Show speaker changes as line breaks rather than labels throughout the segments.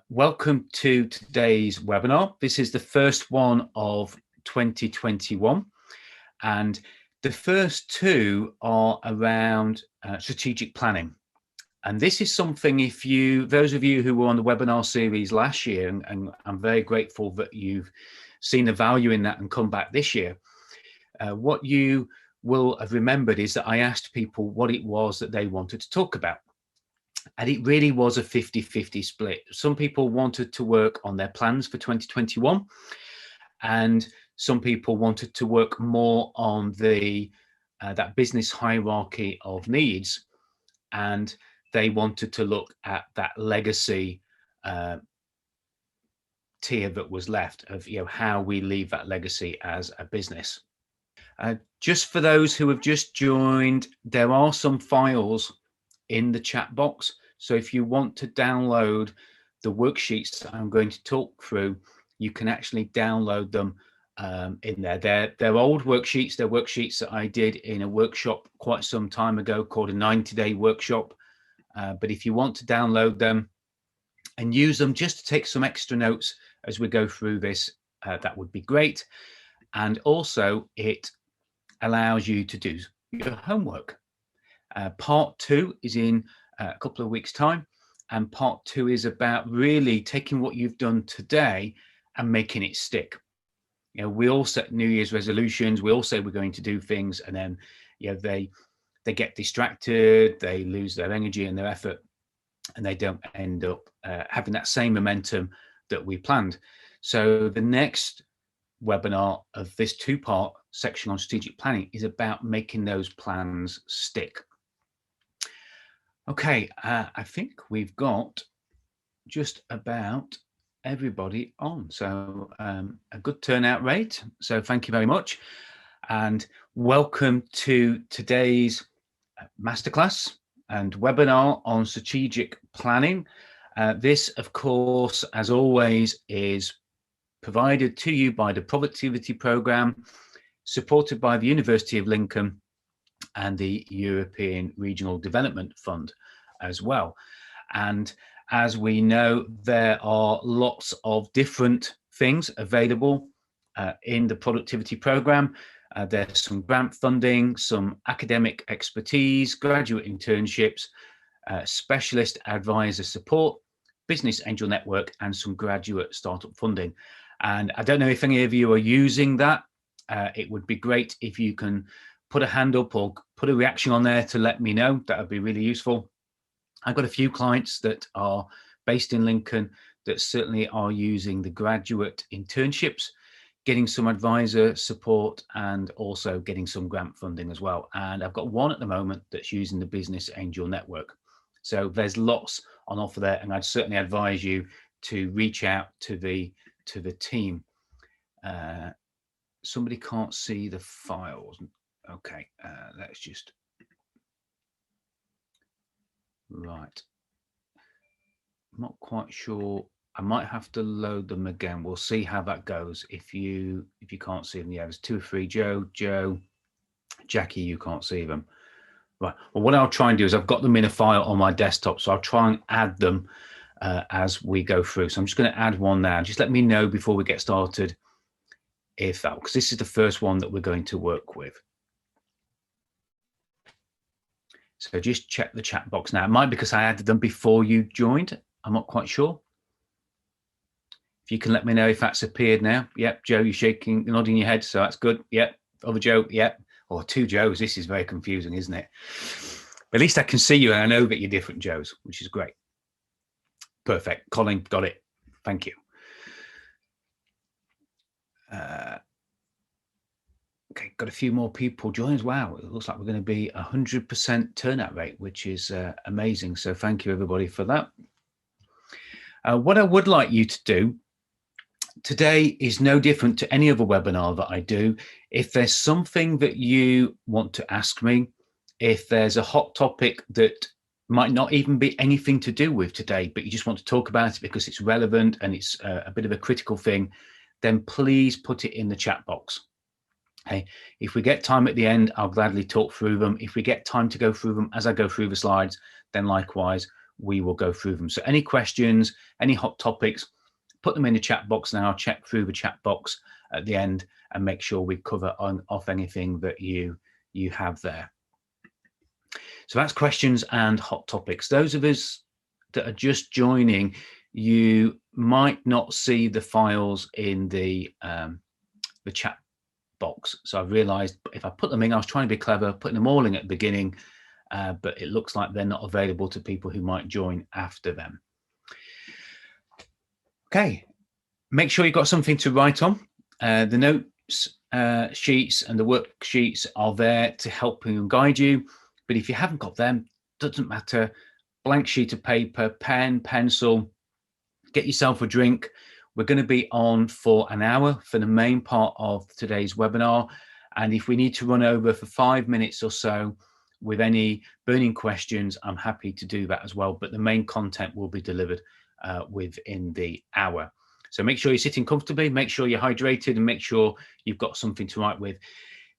Welcome to today's webinar. This is the first one of 2021, and the first two are around strategic planning. And this is something, those of you who were on the webinar series last year, and I'm very grateful that you've seen the value in that and come back this year, what you will have remembered is that I asked people what it was that they wanted to talk about. And it really was a 50-50 split. Some people wanted to work on their plans for 2021, and some people wanted to work more on that business hierarchy of needs, and they wanted to look at that legacy tier that was left of how we leave that legacy as a business. Just for those who have just joined, there are some files in the chat box. So if you want to download the worksheets that I'm going to talk through, you can actually download them in there. They're old worksheets. They're worksheets that I did in a workshop quite some time ago called a 90-day workshop. But if you want to download them and use them just to take some extra notes as we go through this, that would be great. And also it allows you to do your homework. Part 2 is in a couple of weeks' time, and part 2 is about really taking what you've done today and making it stick. We all set New Year's resolutions. We all say we're going to do things, and then they get distracted, they lose their energy and their effort, and they don't end up having that same momentum that we planned. So the next webinar of this 2-part section on strategic planning is about making those plans stick. Okay, I think we've got just about everybody on, so a good turnout rate. So thank you very much, and welcome to today's masterclass and webinar on strategic planning. This, of course, as always, is provided to you by the Productivity Programme, supported by the University of Lincoln and the European Regional Development Fund as well. And as we know, there are lots of different things available in the Productivity Programme. There's some grant funding, some academic expertise, graduate internships, specialist advisor support, business angel network, and some graduate startup funding. And I don't know if any of you are using that. It would be great if you can put a hand up or put a reaction on there to let me know. That would be really useful. I've got a few clients that are based in Lincoln that certainly are using the graduate internships, getting some advisor support, and also getting some grant funding as well. And I've got one at the moment that's using the Business Angel Network. So there's lots on offer there, and I'd certainly advise you to reach out to the team. Somebody can't see the files. Okay, let's just, right. I'm not quite sure. I might have to load them again. We'll see how that goes. If you can't see them, yeah, there's 2 or 3. Joe, Jackie, you can't see them. Right. Well, what I'll try and do is I've got them in a file on my desktop, so I'll try and add them as we go through. So I'm just going to add one now. Just let me know before we get started if that, because this is the first one that we're going to work with. So just check the chat box now. It might be because I added them before you joined. I'm not quite sure. If you can let me know if that's appeared now. Yep, Joe, you're shaking, nodding your head, so that's good. Yep, other Joe, yep. Or 2 Joes. This is very confusing, isn't it? But at least I can see you and I know that you're different Joes, which is great. Perfect. Colin, got it. Thank you. Okay, got a few more people join as well. It looks like we're going to be 100% turnout rate, which is amazing. So thank you, everybody, for that. What I would like you to do today is no different to any other webinar that I do. If there's something that you want to ask me, if there's a hot topic that might not even be anything to do with today, but you just want to talk about it because it's relevant and it's a bit of a critical thing, then please put it in the chat box. Okay. If we get time at the end, I'll gladly talk through them. If we get time to go through them as I go through the slides, then likewise, we will go through them. So any questions, any hot topics, put them in the chat box, and I'll check through the chat box at the end and make sure we cover off anything that you have there. So that's questions and hot topics. Those of us that are just joining, you might not see the files in the chat box. So I've realized if I put them in, I was trying to be clever, putting them all in at the beginning, but it looks like they're not available to people who might join after them. Okay, make sure you've got something to write on. The notes sheets and the worksheets are there to help you and guide you. But if you haven't got them, doesn't matter. Blank sheet of paper, pen, pencil, get yourself a drink. We're going to be on for an hour for the main part of today's webinar. And if we need to run over for 5 minutes or so with any burning questions, I'm happy to do that as well. But the main content will be delivered within the hour. So make sure you're sitting comfortably, make sure you're hydrated, and make sure you've got something to write with.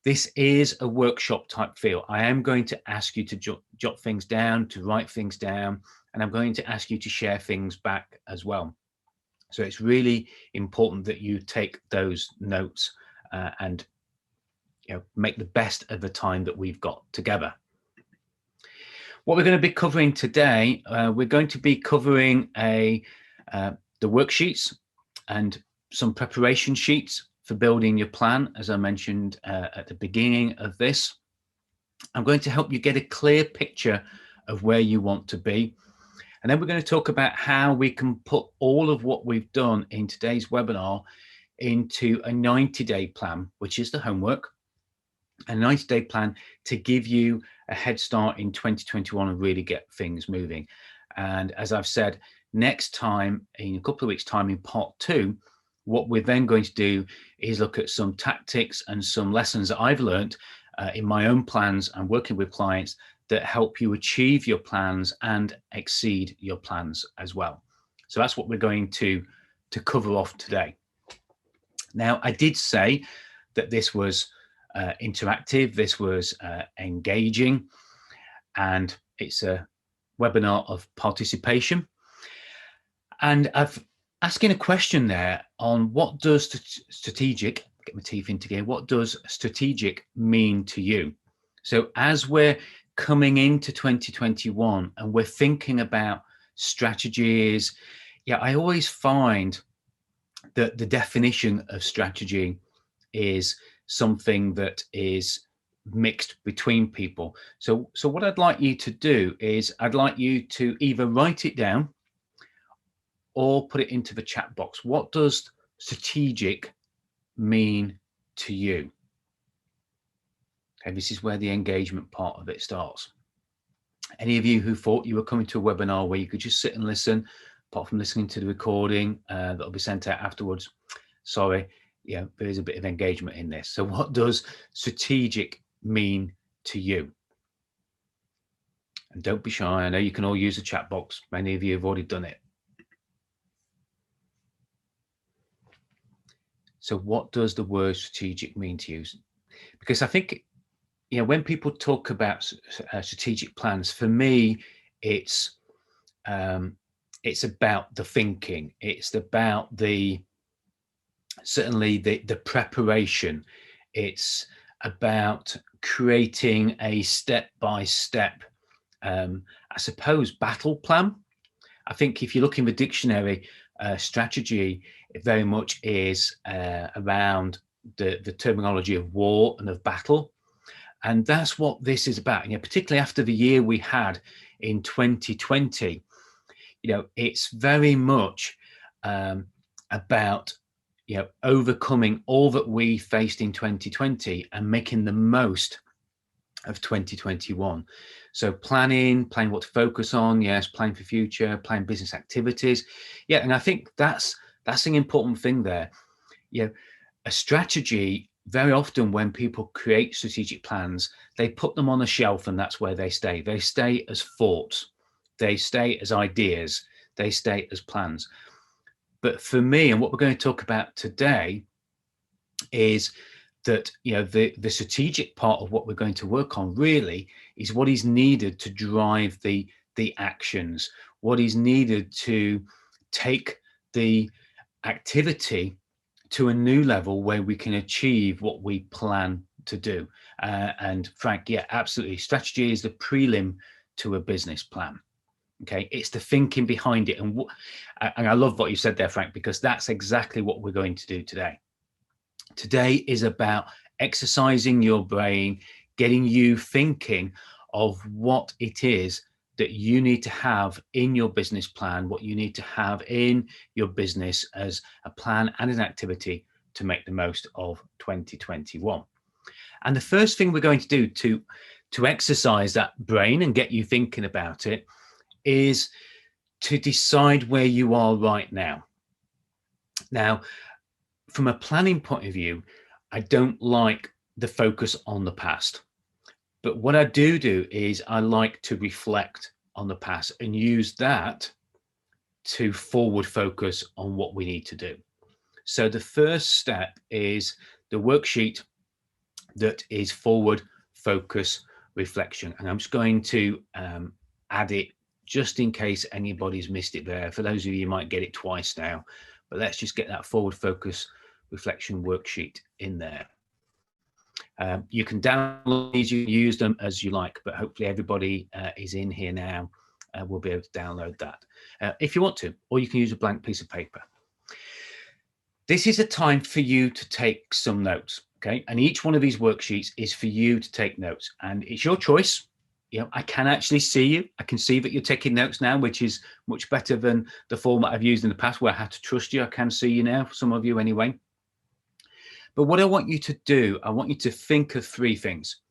This is a workshop type feel. I am going to ask you to jot things down, to write things down, and I'm going to ask you to share things back as well. So it's really important that you take those notes and make the best of the time that we've got together. What we're going to be covering today, we're going to be covering the worksheets and some preparation sheets for building your plan, as I mentioned at the beginning of this. I'm going to help you get a clear picture of where you want to be. And then we're going to talk about how we can put all of what we've done in today's webinar into a 90-day plan, which is the homework, a 90-day plan to give you a head start in 2021 and really get things moving. And as I've said, next time, in a couple of weeks' time, in part 2, what we're then going to do is look at some tactics and some lessons that I've learned in my own plans and working with clients that help you achieve your plans and exceed your plans as well. So that's what we're going to cover off today. Now, I did say that this was interactive, this was engaging, and it's a webinar of participation. And I've asking a question there on what does strategic, get my teeth into gear, what does strategic mean to you? So as we're coming into 2021 and we're thinking about strategies, I always find that the definition of strategy is something that is mixed between people. So what I'd like you to do is I'd like you to either write it down or put it into the chat box. What does strategic mean to you? Okay, this is where the engagement part of it starts. Any of you who thought you were coming to a webinar where you could just sit and listen, apart from listening to the recording that'll be sent out afterwards, sorry, there is a bit of engagement in this. So what does strategic mean to you? And don't be shy. I know you can all use the chat box. Many of you have already done it. So what does the word strategic mean to you? Because I think, when people talk about strategic plans, for me, it's about the thinking. It's about certainly the preparation. It's about creating a step-by-step, I suppose, battle plan. I think if you look in the dictionary, strategy, it very much is around the terminology of war and of battle. And that's what this is about. Particularly after the year we had in 2020, it's very much about, overcoming all that we faced in 2020 and making the most of 2021. So planning what to focus on, yes, planning for future, planning business activities. And I think that's an important thing there. A strategy, very often when people create strategic plans, they put them on a shelf and that's where they stay. They stay as thoughts, they stay as ideas, they stay as plans. But for me, and what we're going to talk about today is that the strategic part of what we're going to work on really is what is needed to drive the actions. what is needed to take the activity to a new level where we can achieve what we plan to do. And Frank, yeah, absolutely. Strategy is the prelim to a business plan. Okay, it's the thinking behind it. And I love what you said there, Frank, because that's exactly what we're going to do today. Today is about exercising your brain, getting you thinking of what it is that you need to have in your business plan, what you need to have in your business as a plan and an activity to make the most of 2021. And the first thing we're going to do to exercise that brain and get you thinking about it is to decide where you are right now. Now, from a planning point of view, I don't like the focus on the past. But what I do is I like to reflect on the past and use that to forward focus on what we need to do. So the first step is the worksheet that is forward focus reflection. And I'm just going to add it just in case anybody's missed it there. For those of you might get it twice now, but let's just get that forward focus reflection worksheet in there. You can download these, you can use them as you like, but hopefully everybody is in here now. We'll be able to download that if you want to, or you can use a blank piece of paper. This is a time for you to take some notes, okay? And each one of these worksheets is for you to take notes, and it's your choice. You know, I can actually see you. I can see that you're taking notes now, which is much better than the format I've used in the past where I had to trust you. I can see you now, some of you anyway. But what I want you to do, I want you to think of three things.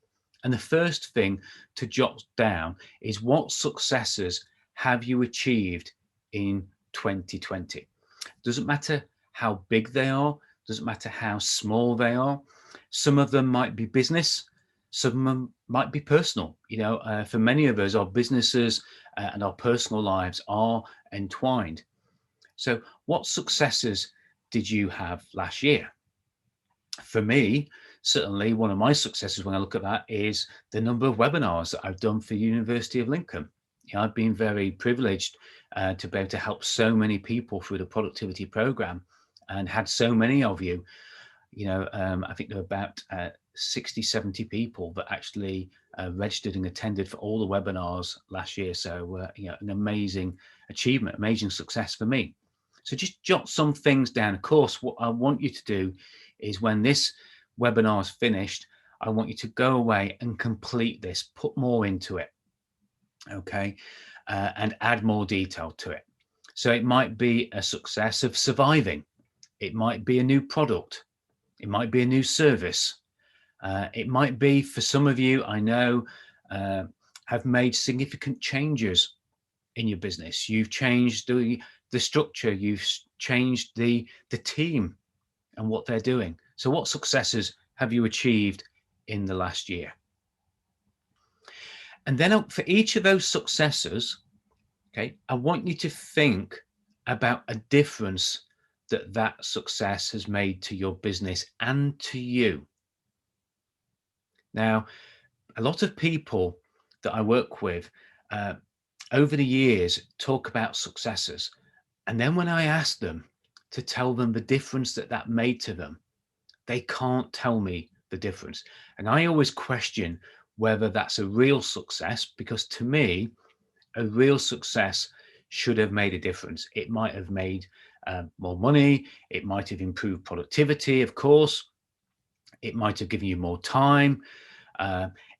And the first thing to jot down is what successes have you achieved in 2020? Doesn't matter how big they are, doesn't matter how small they are. Some of them might be business, some of them might be personal. You know, for many of us, our businesses and our personal lives are entwined. So what successes did you have last year? For me, certainly one of my successes when I look at that is the number of webinars that I've done for University of Lincoln. You know, I've been very privileged to be able to help so many people through the productivity program and had so many of you. You know, I think there were about 60, 70 people that actually registered and attended for all the webinars last year. So, you know, an amazing achievement, amazing success for me. So just jot some things down. Of course, what I want you to do is when this webinar is finished, I want you to go away and complete this, put more into it, okay, and add more detail to it. So it might be a success of surviving. It might be a new product. It might be a new service. It might be, for some of you, I know, have made significant changes in your business. You've changed the structure. You've changed the team and what they're doing. So what successes have you achieved in the last year? And then for each of those successes, okay, I want you to think about a difference that success has made to your business and to you. Now, a lot of people that I work with over the years talk about successes. And then when I ask them to tell them the difference that made to them, they can't tell me the difference. And I always question whether that's a real success, because to me, a real success should have made a difference. It might have made more money. It might have improved productivity, of course. It might have given you more time.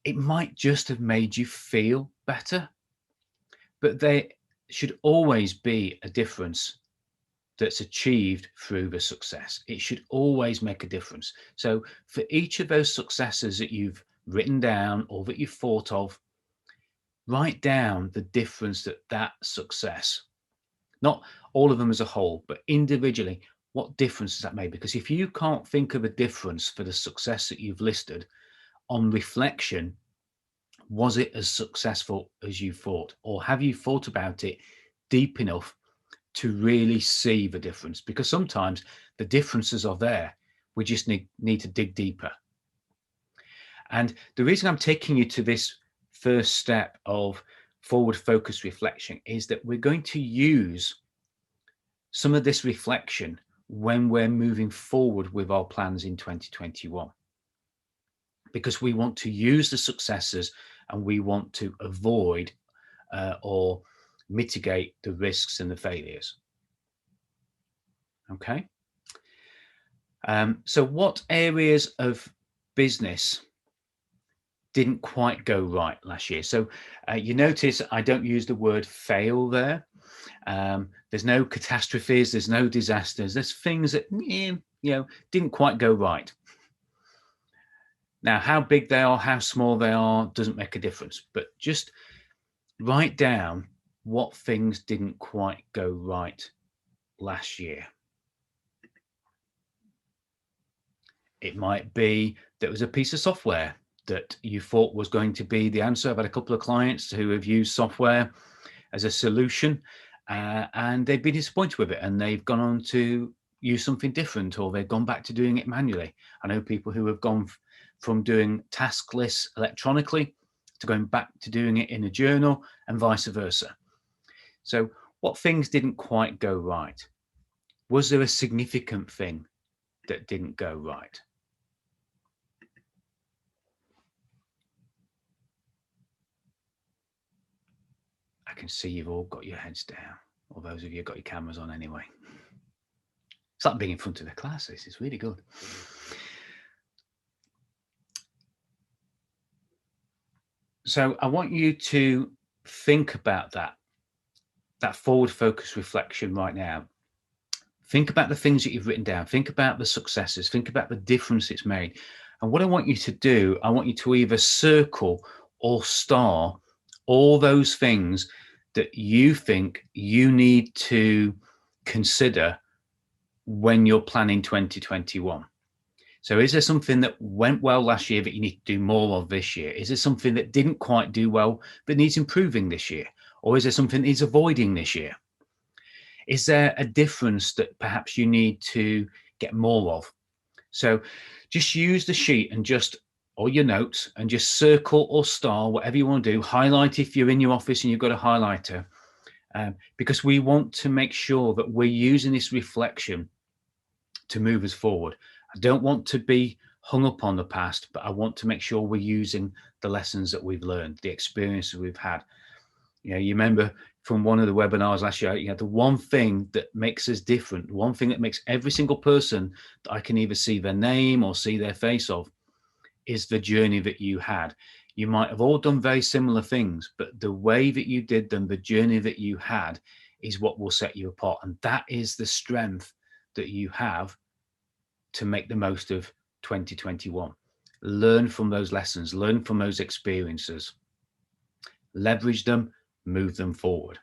It might just have made you feel better. But there should always be a difference that's achieved through the success. It should always make a difference. So for each of those successes that you've written down or that you've thought of, write down the difference that success, not all of them as a whole, but individually, what difference does that make? Because if you can't think of a difference for the success that you've listed, on reflection, was it as successful as you thought? Or have you thought about it deep enough to really see the difference? Because sometimes the differences are there. We just need to dig deeper. And the reason I'm taking you to this first step of forward focus reflection is that we're going to use some of this reflection when we're moving forward with our plans in 2021, because we want to use the successes and we want to avoid or mitigate the risks and the failures. Okay. So what areas of business didn't quite go right last year? So you notice I don't use the word fail there. There's no catastrophes, there's no disasters, there's things that didn't quite go right. Now, how big they are, how small they are, doesn't make a difference, but just write down what things didn't quite go right last year. It might be that was a piece of software that you thought was going to be the answer. I've had a couple of clients who have used software as a solution and they've been disappointed with it and they've gone on to use something different, or they've gone back to doing it manually. I know people who have gone from doing task lists electronically to going back to doing it in a journal and vice versa. So what things didn't quite go right? Was there a significant thing that didn't go right? I can see you've all got your heads down, or those of you got your cameras on anyway. It's like being in front of the class. This is really good. So I want you to think about that forward focus reflection right now. Think about the things that you've written down. Think about the successes. Think about the difference it's made. And what I want you to do, I want you to either circle or star all those things that you think you need to consider when you're planning 2021. So is there something that went well last year that you need to do more of this year? Is there something that didn't quite do well but needs improving this year? Or is there something that needs avoiding this year? Is there a difference that perhaps you need to get more of? So just use the sheet and or your notes and just circle or star, whatever you want to do. Highlight if you're in your office and you've got a highlighter, because we want to make sure that we're using this reflection to move us forward. I don't want to be hung up on the past, but I want to make sure we're using the lessons that we've learned, the experiences we've had. You remember from one of the webinars last year, the one thing that makes us different, one thing that makes every single person that I can either see their name or see their face of, is the journey that you had. You might have all done very similar things, but the way that you did them, the journey that you had, is what will set you apart. And that is the strength that you have to make the most of 2021. Learn from those lessons, learn from those experiences, leverage them, move them forward.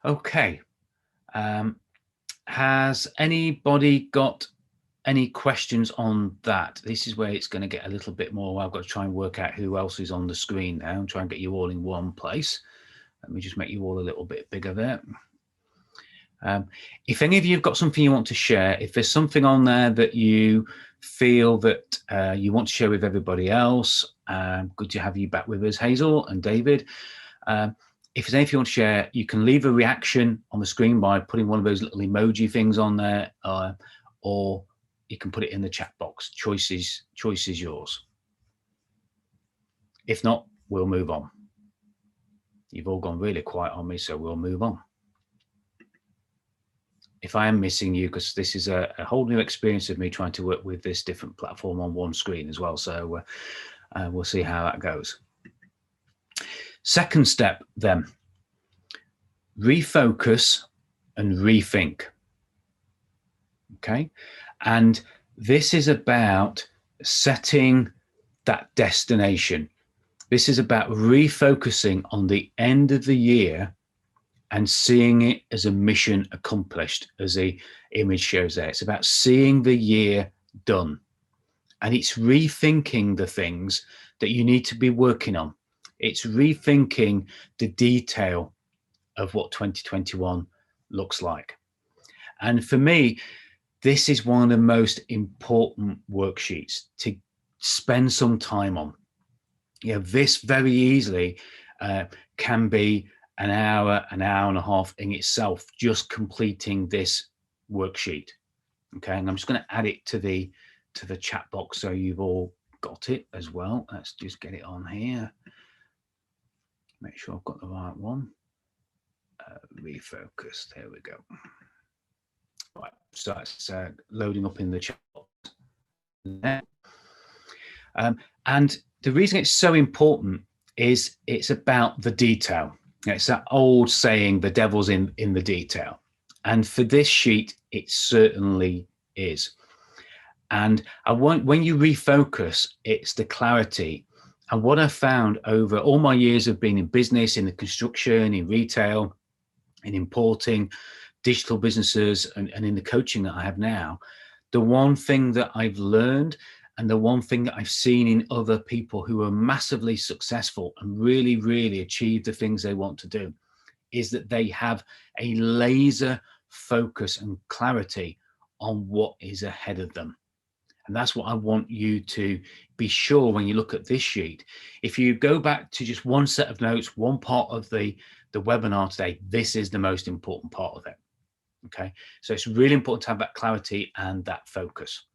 Okay. Has anybody got any questions on that? This is where it's going to get a little bit more. I've got to try and work out who else is on the screen now and try and get you all in one place. Let me just make you all a little bit bigger there. If any of you have got something you want to share, if there's something on there that you feel that you want to share with everybody else, good to have you back with us, Hazel and David. If there's anything you want to share, you can leave a reaction on the screen by putting one of those little emoji things on there, or you can put it in the chat box. Choice is yours. If not, we'll move on. You've all gone really quiet on me, so we'll move on. If I am missing you, because this is a whole new experience of me trying to work with this different platform on one screen as well. So we'll see how that goes. Second step then, refocus and rethink. Okay. And this is about setting that destination. This is about refocusing on the end of the year and seeing it as a mission accomplished, as the image shows there. It's about seeing the year done. And it's rethinking the things that you need to be working on. It's rethinking the detail of what 2021 looks like. And for me, this is one of the most important worksheets to spend some time on. This very easily can be an hour and a half in itself, just completing this worksheet. Okay, and I'm just going to add it to the chat box so you've all got it as well. Let's just get it on here. Make sure I've got the right one. Refocus. There we go. Right, so it's loading up in the chat box there. And the reason it's so important is it's about the detail. It's that old saying, the devil's in the detail. And for this sheet, it certainly is. And when you refocus, it's the clarity. And what I found over all my years of being in business, in the construction, in retail, in importing, digital businesses, and in the coaching that I have now, the one thing that I've learned and the one thing that I've seen in other people who are massively successful and really, really achieve the things they want to do is that they have a laser focus and clarity on what is ahead of them. And that's what I want you to be sure when you look at this sheet. If you go back to just one set of notes, one part of the webinar today, this is the most important part of it. Okay, so it's really important to have that clarity and that focus.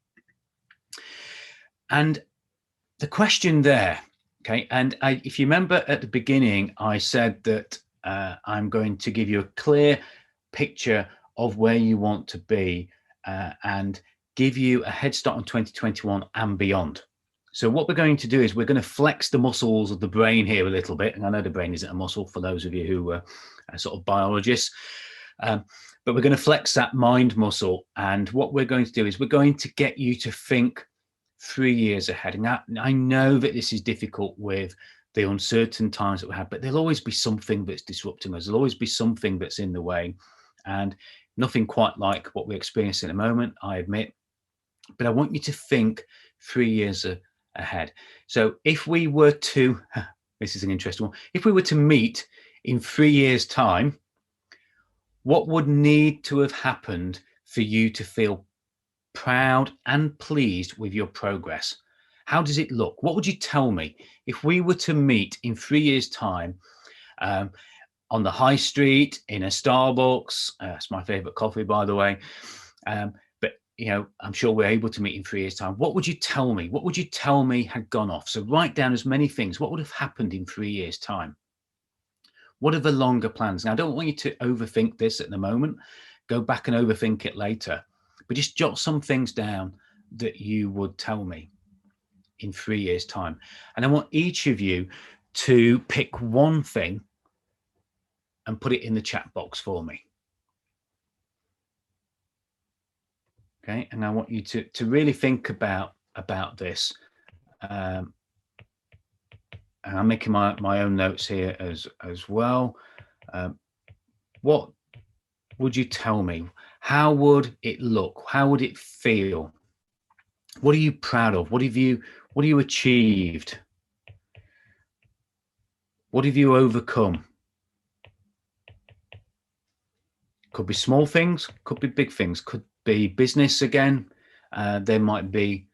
And the question there, okay, and if you remember at the beginning, I said that I'm going to give you a clear picture of where you want to be and give you a head start on 2021 and beyond. So what we're going to do is we're going to flex the muscles of the brain here a little bit. And I know the brain isn't a muscle for those of you who are sort of biologists, but we're going to flex that mind muscle. And what we're going to do is we're going to get you to think 3 years ahead. And I know that this is difficult with the uncertain times that we have, but there'll always be something that's disrupting us. There'll always be something that's in the way, and nothing quite like what we're experiencing at the moment, I admit. But I want you to think 3 years ahead. So if we were to, this is an interesting one, if we were to meet in 3 years' time, what would need to have happened for you to feel proud and pleased with your progress? How does it look? What would you tell me if we were to meet in 3 years' time on the high street, in a Starbucks? It's my favorite coffee, by the way. But I'm sure we're able to meet in 3 years' time. What would you tell me? What would you tell me had gone off? So write down as many things. What would have happened in 3 years' time? What are the longer plans? Now, I don't want you to overthink this at the moment. Go back and overthink it later. But just jot some things down that you would tell me in 3 years' time. And I want each of you to pick one thing and put it in the chat box for me. Okay, and I want you to really think about this. And I'm making my own notes here as well. What would you tell me? How would it look? How would it feel? What are you proud of? What have you achieved? What have you overcome? Could be small things, could be big things, could be business again. There might be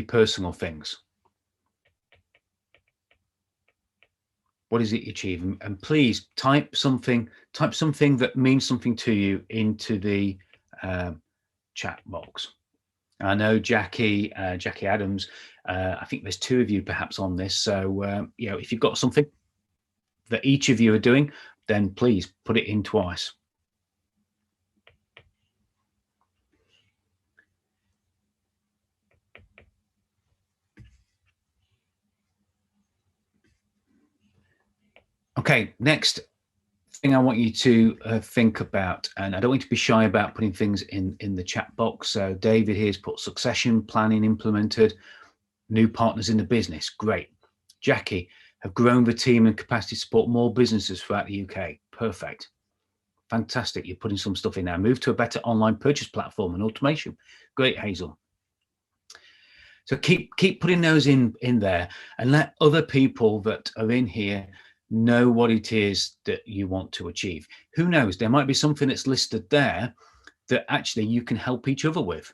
personal things. What is it you achieve? And please type something that means something to you into the chat box. I know Jackie Adams, I think there's 2 of you perhaps on this. So, if you've got something that each of you are doing, then please put it in twice. Okay, next thing I want you to think about, and I don't want you to be shy about putting things in the chat box. So David here's put succession planning implemented, new partners in the business. Great. Jackie, have grown the team and capacity to support more businesses throughout the UK. Perfect. Fantastic. You're putting some stuff in there. Move to a better online purchase platform and automation. Great, Hazel. So keep putting those in there and let other people that are in here know what it is that you want to achieve. Who knows? There might be something that's listed there that actually you can help each other with.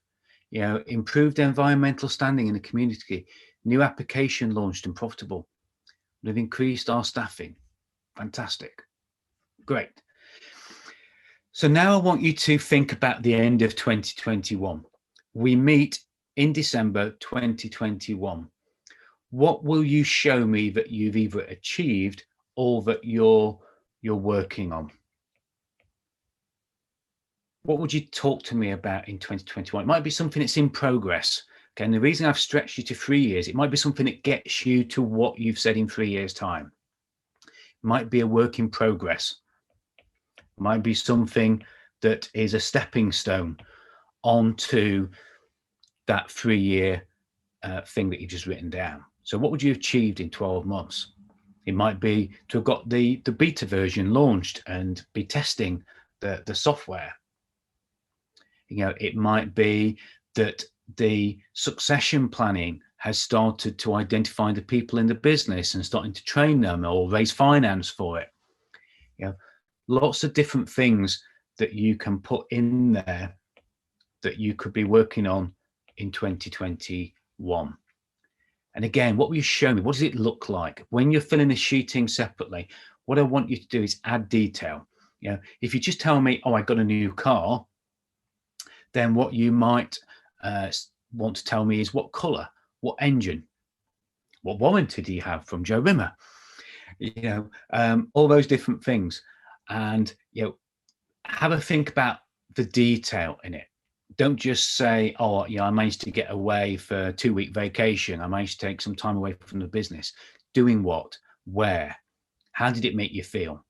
Improved environmental standing in the community, new application launched and profitable. We've increased our staffing. Fantastic. Great. So now I want you to think about the end of 2021. We meet in December 2021. What will you show me that you've either achieved or that you're working on? What would you talk to me about in 2021? It might be something that's in progress. Okay, and the reason I've stretched you to 3 years, it might be something that gets you to what you've said in 3 years' time. It might be a work in progress. It might be something that is a stepping stone onto that 3-year thing that you've just written down. So what would you have achieved in 12 months? It might be to have got the beta version launched and be testing the software. It might be that the succession planning has started to identify the people in the business and starting to train them or raise finance for it. Lots of different things that you can put in there that you could be working on in 2021. And again, what will you show me? What does it look like? When you're filling the sheeting separately, what I want you to do is add detail. If you just tell me, oh, I got a new car, then what you might want to tell me is what color, what engine, what warranty do you have from Joe Rimmer? All those different things. And, have a think about the detail in it. Don't just say, oh, I managed to get away for a 2-week vacation. I managed to take some time away from the business. Doing what? Where? How did it make you feel?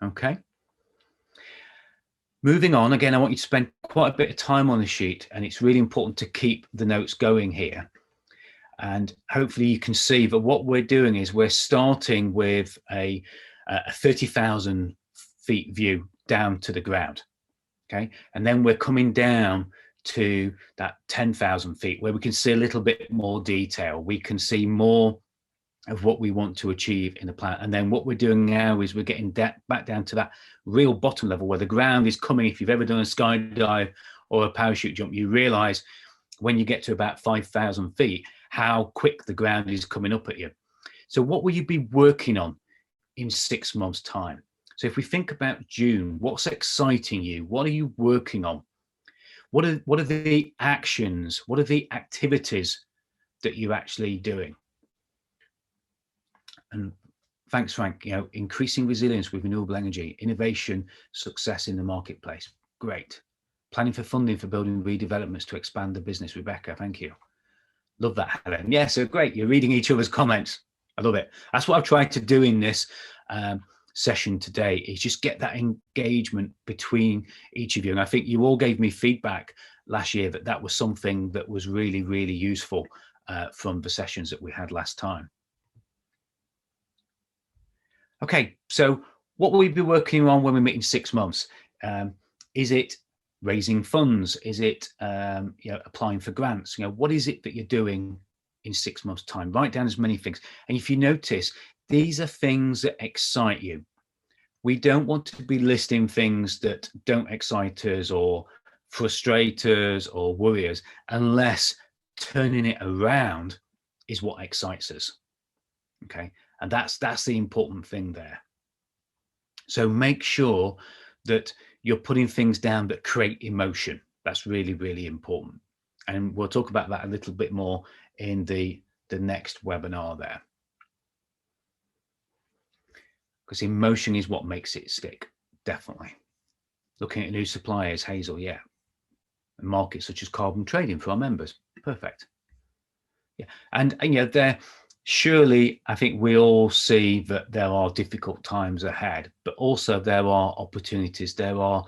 Okay. Moving on, again, I want you to spend quite a bit of time on the sheet, and it's really important to keep the notes going here. And hopefully you can see that what we're doing is we're starting with a 30,000 feet view down to the ground. Okay, and then we're coming down to that 10,000 feet where we can see a little bit more detail. We can see more of what we want to achieve in the plan. And then what we're doing now is we're getting back down to that real bottom level where the ground is coming. If you've ever done a skydive or a parachute jump, you realize when you get to about 5,000 feet, how quick the ground is coming up at you. So what will you be working on in 6 months' time? So if we think about June, what's exciting you? What are you working on? What are the actions? What are the activities that you're actually doing? And thanks, Frank. Increasing resilience with renewable energy, innovation, success in the marketplace. Great. Planning for funding for building redevelopments to expand the business. Rebecca, thank you. Love that, Helen. Yeah, so great. You're reading each other's comments. I love it. That's what I've tried to do in this session today, is just get that engagement between each of you. And I think you all gave me feedback last year that was something that was really, really useful from the sessions that we had last time. Okay, so what will we be working on when we meet in 6 months? Is it raising funds? Is it applying for grants? What is it that you're doing in 6 months' time? Write down as many things. And if you notice, these are things that excite you. We don't want to be listing things that don't excite us or frustrate us or worry us, unless turning it around is what excites us. Okay, and that's the important thing there. So make sure that you're putting things down that create emotion. That's really, really important. And we'll talk about that a little bit more in the next webinar there. Because emotion is what makes it stick, definitely. Looking at new suppliers, Hazel, yeah. And markets such as carbon trading for our members, perfect. Yeah, and there, surely I think we all see that there are difficult times ahead, but also there are opportunities. There are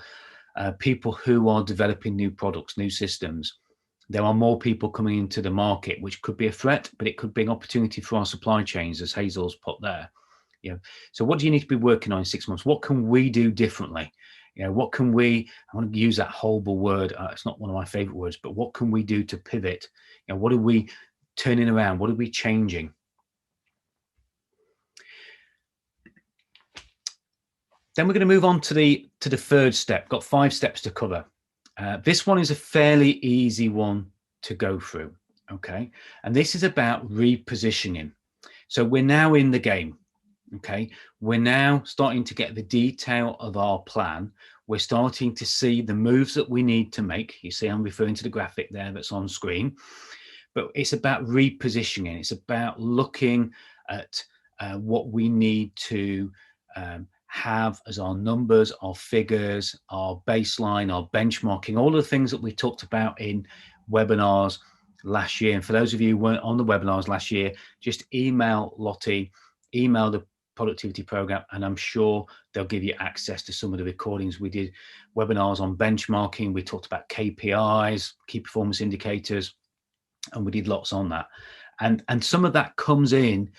people who are developing new products, new systems. There are more people coming into the market, which could be a threat, but it could be an opportunity for our supply chains, as Hazel's put there. So what do you need to be working on in 6 months? What can we do differently? What can we, I want to use that horrible word, it's not one of my favorite words, but what can we do to pivot? What are we turning around? What are we changing? Then we're going to move on to the third step. Got 5 steps to cover. This one is a fairly easy one to go through. Okay, and this is about repositioning. So we're now in the game. Okay, we're now starting to get the detail of our plan. We're starting to see the moves that we need to make. You see, I'm referring to the graphic there that's on screen, but it's about repositioning. It's about looking at what we need to have as our numbers, our figures, our baseline, our benchmarking, all the things that we talked about in webinars last year. And for those of you who weren't on the webinars last year, just email Lottie, email the productivity program, and I'm sure they'll give you access to some of the recordings. We did webinars on benchmarking. We talked about KPIs, key performance indicators, and we did lots on that. And some of that comes in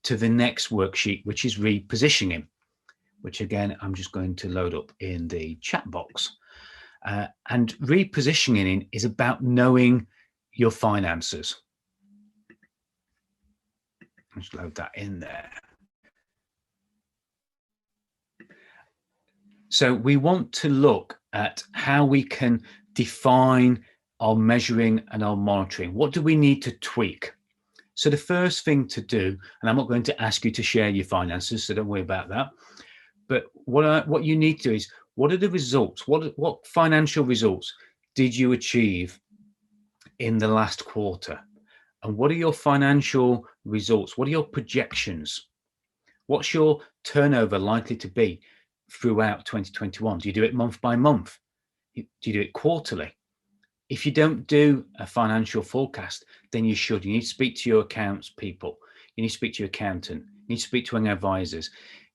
to the next worksheet, which is repositioning, which again, I'm just going to load up in the chat box. And repositioning is about knowing your finances. Let's load that in there. So we want to look at how we can define our measuring and our monitoring. What do we need to tweak? So the first thing to do, and I'm not going to ask you to share your finances, so don't worry about that. But what you need to do is, what are the results? What financial results did you achieve in the last quarter? And what are your financial results? What are your projections? What's your turnover likely to be throughout 2021? Do you do it month by month? Do you do it quarterly? If you don't do a financial forecast, then you should. You need to speak to your accounts people. You need to speak to your accountant. You need to speak to your advisors.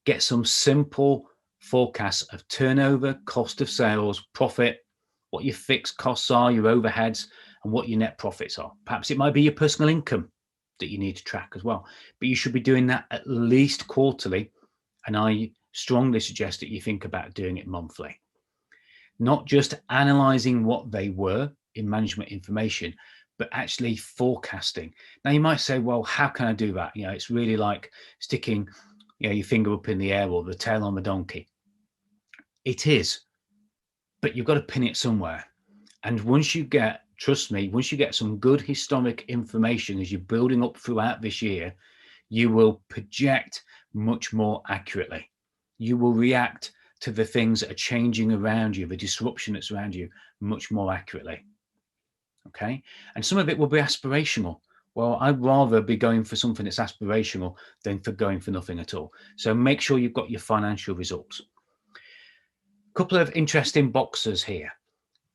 Get some simple forecasts of turnover, cost of sales, profit, what your fixed costs are, your overheads, and what your net profits are. Perhaps it might be your personal income that you need to track as well. But you should be doing that at least quarterly. And I strongly suggest that you think about doing it monthly. Not just analyzing what they were in management information, but actually forecasting. Now you might say, well, how can I do that? It's really like sticking your finger up in the air or the tail on the donkey. It is, but you've got to pin it somewhere. And once you get, trust me, once you get some good historic information as you're building up throughout this year, you will project much more accurately. You will react to the things that are changing around you, the disruption that's around you, much more accurately. Okay. And some of it will be aspirational. Well, I'd rather be going for something that's aspirational than for going for nothing at all. So make sure you've got your financial results. A couple of interesting boxes here.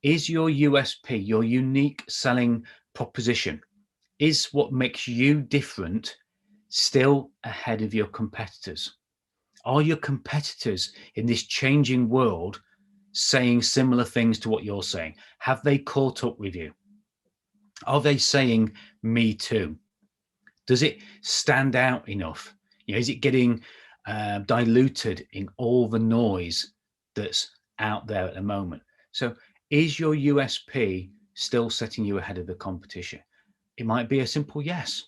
Is your USP, your unique selling proposition, is what makes you different still ahead of your competitors? Are your competitors in this changing world saying similar things to what you're saying? Have they caught up with you? Are they saying me too? Does it stand out enough? Is it getting diluted in all the noise that's out there at the moment? So is your USP still setting you ahead of the competition? It might be a simple yes.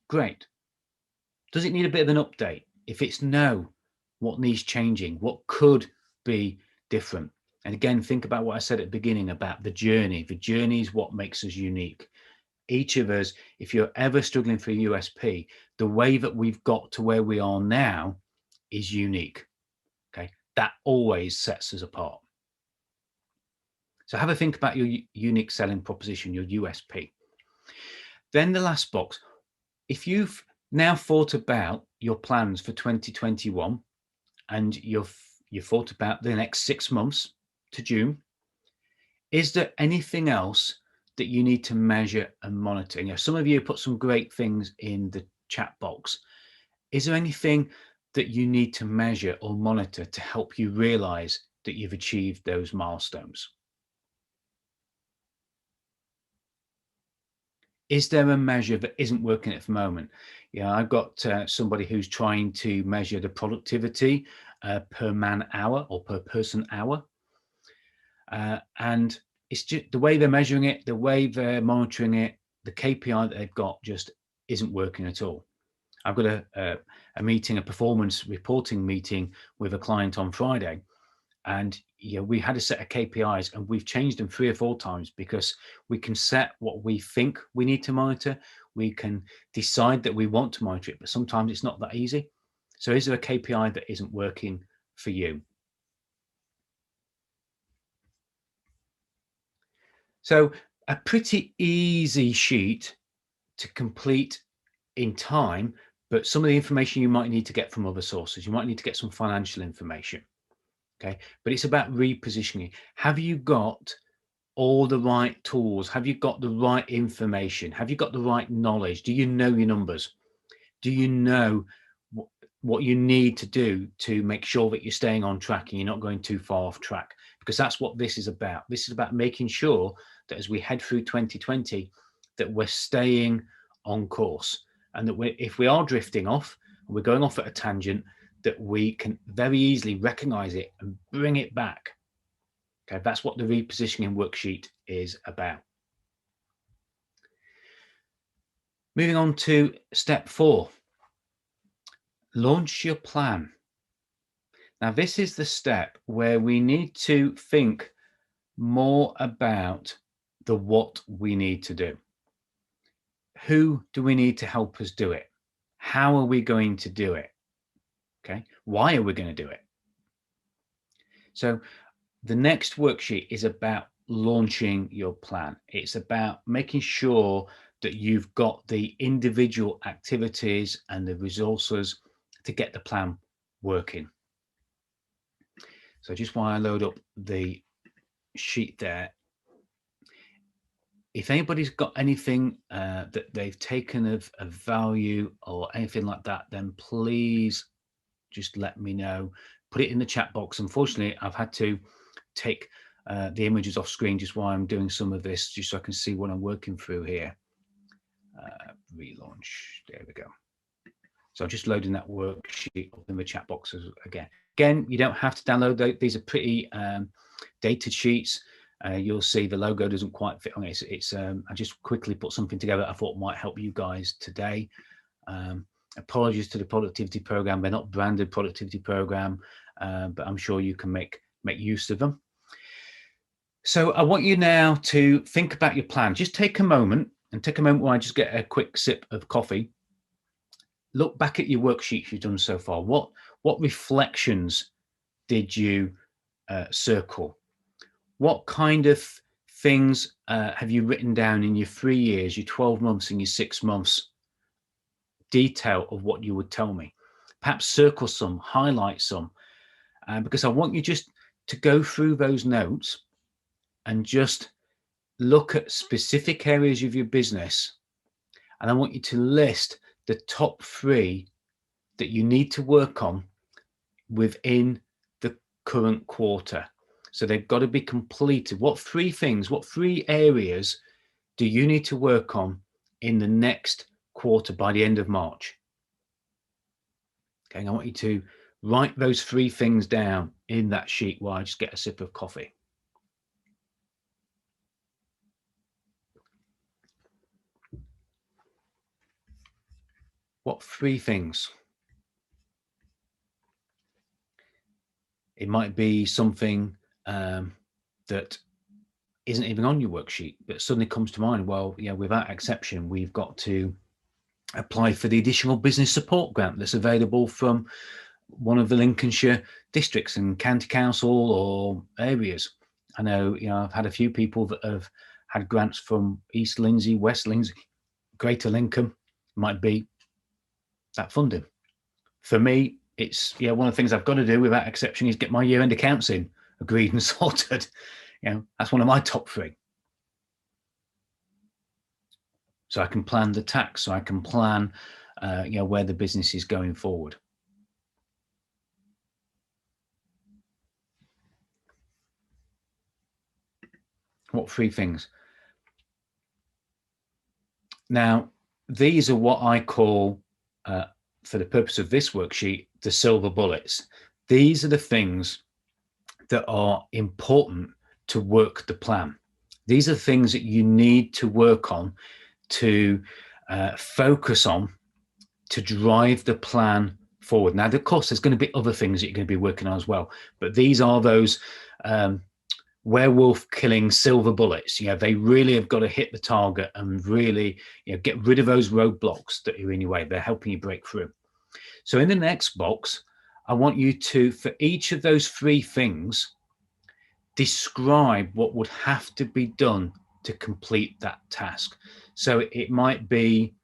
Great. Does it need a bit of an update? If it's no, what needs changing? What could be different? And again, think about what I said at the beginning about the journey. The journey is what makes us unique. Each of us, if you're ever struggling for a USP, the way that we've got to where we are now is unique. Okay, that always sets us apart. So have a think about your unique selling proposition, your USP. Then the last box, if you've now thought about your plans for 2021 and you've thought about the next 6 months to June, is there anything else that you need to measure and monitor? Some of you put some great things in the chat box. Is there anything that you need to measure or monitor to help you realize that you've achieved those milestones? Is there a measure that isn't working at the moment? I've got somebody who's trying to measure the productivity per man hour or per person hour. And it's just the way they're measuring it, the way they're monitoring it, the KPI that they've got just isn't working at all. I've got a meeting, a performance reporting meeting with a client on Friday. And we had a set of KPIs and we've changed them 3 or 4 times because we can set what we think we need to monitor. we can decide that we want to monitor it, but sometimes it's not that easy. So is there a KPI that isn't working for you? So a pretty easy sheet to complete in time, but some of the information you might need to get from other sources. You might need to get some financial information. Okay, but it's about repositioning. Have you got all the right tools? Have you got the right information? Have you got the right knowledge? Do you know your numbers? Do you know what you need to do to make sure that you're staying on track and you're not going too far off track? Because that's what this is about. This is about making sure that as we head through 2020, that we're staying on course, and that if we are drifting off, we're going off at a tangent, that we can very easily recognize it and bring it back. Okay, that's what the repositioning worksheet is about. Moving on to step 4, launch your plan. Now, this is the step where we need to think more about the what we need to do. Who do we need to help us do it? How are we going to do it? Okay, why are we going to do it? So the next worksheet is about launching your plan. It's about making sure that you've got the individual activities and the resources to get the plan working. So just while I load up the sheet there, if anybody's got anything that they've taken of value or anything like that, then please just let me know. Put it in the chat box. Unfortunately, I've had to take the images off screen just while I'm doing some of this, just so I can see what I'm working through here. Relaunch, there we go. So I'm just loading that worksheet up in the chat boxes again. Again, you don't have to download these. Are pretty dated sheets. You'll see the logo doesn't quite fit on it. I just quickly put something together that I thought might help you guys today. Apologies to the productivity program. They're not branded productivity program, but I'm sure you can make use of them. So I want you now to think about your plan. Just take a moment while I just get a quick sip of coffee. Look back at your worksheets you've done so far. What reflections did you circle? What kind of things have you written down in your 3 years, your 12 months, and your 6 months detail of what you would tell me? Perhaps circle some, highlight some, because I want you just to go through those notes and just look at specific areas of your business. And I want you to list the top 3 that you need to work on within the current quarter. So they've got to be completed. What 3 things, what 3 areas do you need to work on in the next quarter by the end of March? Okay, I want you to write those 3 things down in that sheet while I just get a sip of coffee. What 3 things? It might be something that isn't even on your worksheet, but suddenly comes to mind. Well, yeah, without exception, we've got to apply for the additional business support grant that's available from one of the Lincolnshire districts and county council or areas. I know, I've had a few people that have had grants from East Lindsey, West Lindsey, Greater Lincoln. Might be that funding. For me, it's one of the things I've got to do without exception is get my year-end accounts in, agreed and sorted. That's one of my top 3. So I can plan the tax, so I can plan where the business is going forward. What 3 things? Now, these are what I call, for the purpose of this worksheet, the silver bullets. These are the things that are important to work the plan. These are the things that you need to work on, to focus on, to drive the plan forward. Now, of course, there's going to be other things that you're going to be working on as well, but these are those werewolf killing silver bullets. They really have got to hit the target and really, get rid of those roadblocks that are in your way. They're helping you break through. So in the next box, I want you to, for each of those 3 things, describe what would have to be done to complete that task. So it might be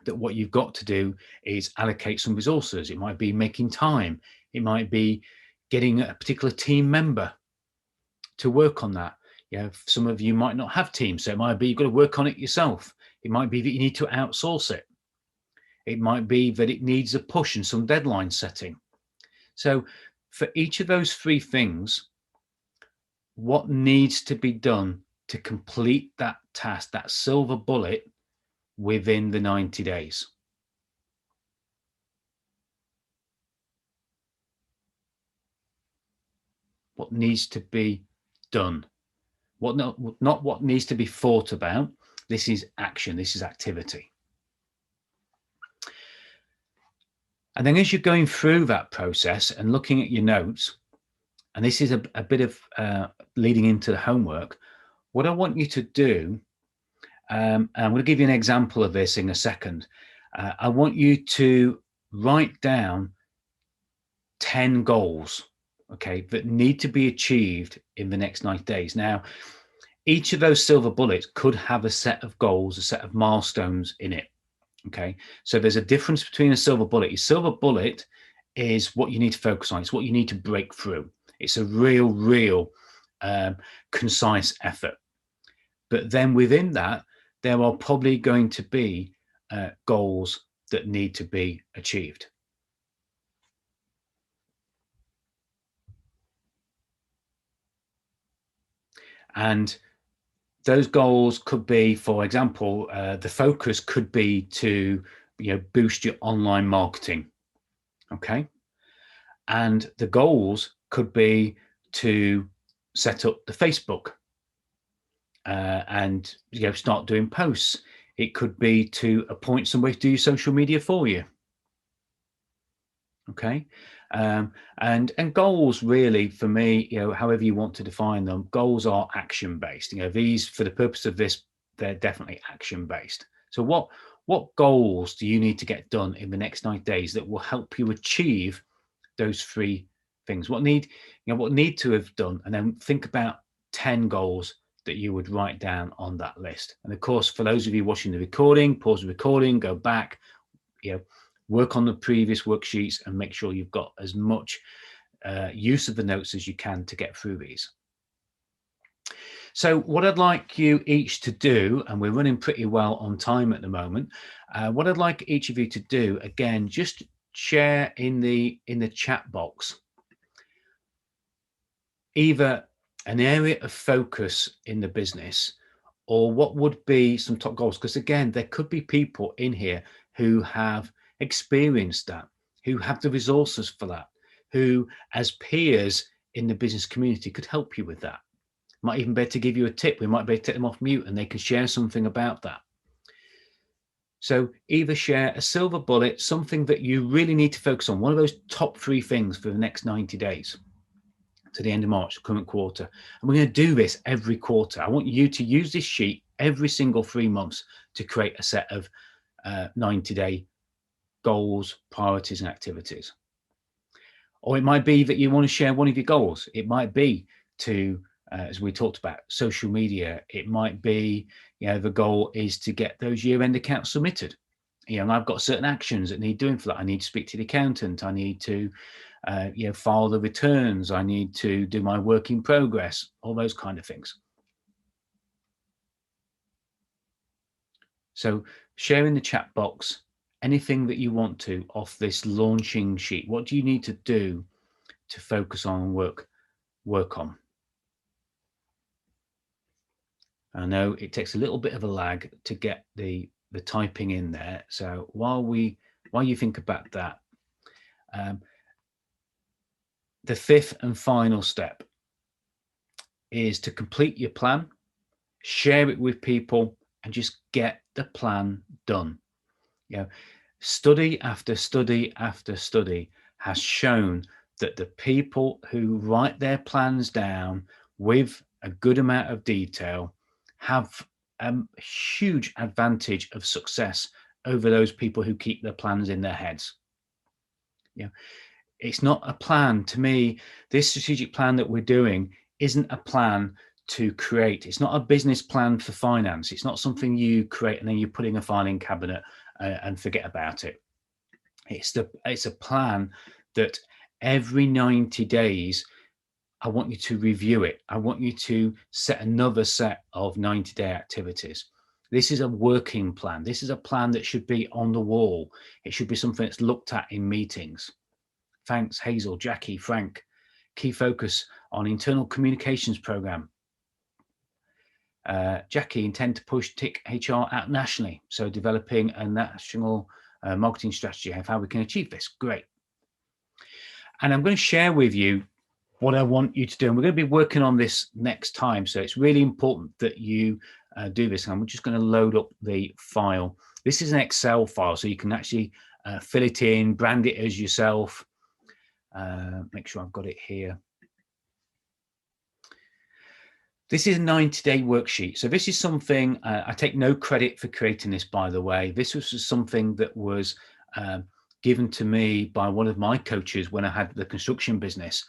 that what you've got to do is allocate some resources. It might be making time. It might be getting a particular team member to work on that. Some of you might not have teams, so it might be you've got to work on it yourself. It might be that you need to outsource it. It might be that it needs a push and some deadline setting. So for each of those 3 things, what needs to be done to complete that task, that silver bullet, within the 90 days? What needs to be done? Not what needs to be thought about. This is action. This is activity. And then as you're going through that process and looking at your notes, and this is a bit of leading into the homework, what I want you to do, and I'm going to give you an example of this in a second. I want you to write down 10 goals, okay, that need to be achieved in the next 90 days. Now, each of those silver bullets could have a set of goals, a set of milestones in it. Okay, so there's a difference between a silver bullet. A silver bullet is what you need to focus on. It's what you need to break through. It's a real concise effort. But then within that, there are probably going to be goals that need to be achieved. And those goals could be, for example, the focus could be to boost your online marketing, okay? And the goals could be to set up the Facebook and start doing posts. It could be to appoint somebody to do your social media for you, okay? And goals, really, for me, however you want to define them, goals are action based. These, for the purpose of this, they're definitely action based. So what goals do you need to get done in the next 90 days that will help you achieve those 3 things? What need to have done? And then think about 10 goals that you would write down on that list. And of course, for those of you watching the recording, pause the recording, go back, work on the previous worksheets and make sure you've got as much use of the notes as you can to get through these. So what I'd like you each to do, and we're running pretty well on time at the moment, what I'd like each of you to do, again, just share in the chat box either an area of focus in the business or what would be some top goals. Because again, there could be people in here who have experienced that, who have the resources for that, who as peers in the business community could help you with that. Might even be able to give you a tip. We might be able to take them off mute and they can share something about that. So either share a silver bullet, something that you really need to focus on, one of those top 3 things for the next 90 days to the end of March, the current quarter. And we're going to do this every quarter. I want you to use this sheet every single 3 months to create a set of 90-day goals, priorities, and activities. Or it might be that you want to share one of your goals. It might be to, as we talked about, social media. It might be, the goal is to get those year-end accounts submitted. And I've got certain actions that need doing for that. I need to speak to the accountant. I need to, file the returns. I need to do my work in progress, all those kind of things. So share in the chat box anything that you want to off this launching sheet. What do you need to do to focus on and work on? I know it takes a little bit of a lag to get the typing in there. So while you think about that, the 5th and final step is to complete your plan, share it with people, and just get the plan done. Study after study after study has shown that the people who write their plans down with a good amount of detail have a huge advantage of success over those people who keep their plans in their heads. Yeah, it's not a plan. To me, this strategic plan that we're doing isn't a plan to create. It's not a business plan for finance. It's not something you create and then you put in a filing cabinet and forget about it. It's a plan that every 90 days, I want you to review it. I want you to set another set of 90-day activities. This is a working plan. This is a plan that should be on the wall. It should be something that's looked at in meetings. Thanks, Hazel, Jackie, Frank. Key focus on internal communications program. Jackie, intend to push TIC HR out nationally. So developing a national marketing strategy of how we can achieve this. Great. And I'm going to share with you what I want you to do. And we're going to be working on this next time. So it's really important that you do this. And I'm just going to load up the file. This is an Excel file, so you can actually fill it in, brand it as yourself. Make sure I've got it here. This is a 90-day worksheet. So this is something, I take no credit for creating this, by the way. This was something that was given to me by one of my coaches when I had the construction business.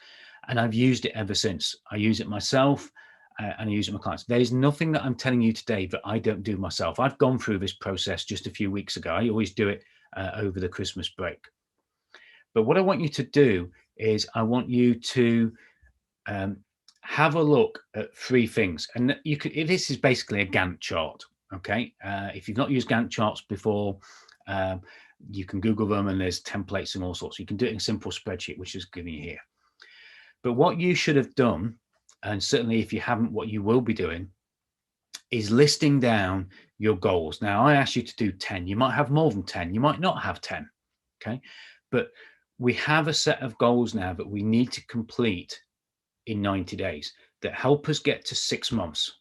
And I've used it ever since. I use it myself and I use it with my clients. There's nothing that I'm telling you today that I don't do myself. I've gone through this process just a few weeks ago. I always do it over the Christmas break. But what I want you to do is I want you to have a look at three things. And you could, this is basically a Gantt chart. Okay. If you've not used Gantt charts before, you can Google them and there's templates and all sorts. You can do it in a simple spreadsheet, which is given you here. But what you should have done, and certainly if you haven't, what you will be doing is listing down your goals. Now, I asked you to do 10. You might have more than 10. You might not have 10. Okay. But we have a set of goals now that we need to complete in 90 days that help us get to 6 months.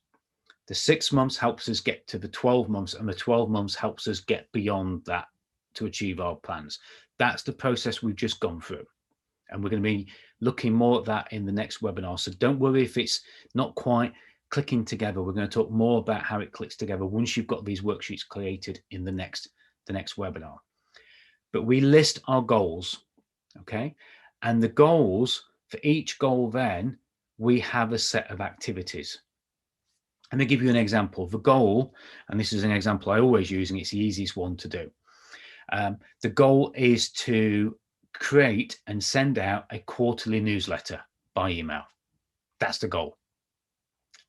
The 6 months helps us get to the 12 months, and the 12 months helps us get beyond that to achieve our plans. That's the process we've just gone through. And we're going to be looking more at that in the next webinar. So don't worry if it's not quite clicking together. We're going to talk more about how it clicks together once you've got these worksheets created in the next webinar. But we list our goals, okay? And the goals, for each goal then, we have a set of activities. Let me give you an example. The goal, and this is an example I always use, and it's the easiest one to do. The goal is to create and send out a quarterly newsletter by email. That's the goal.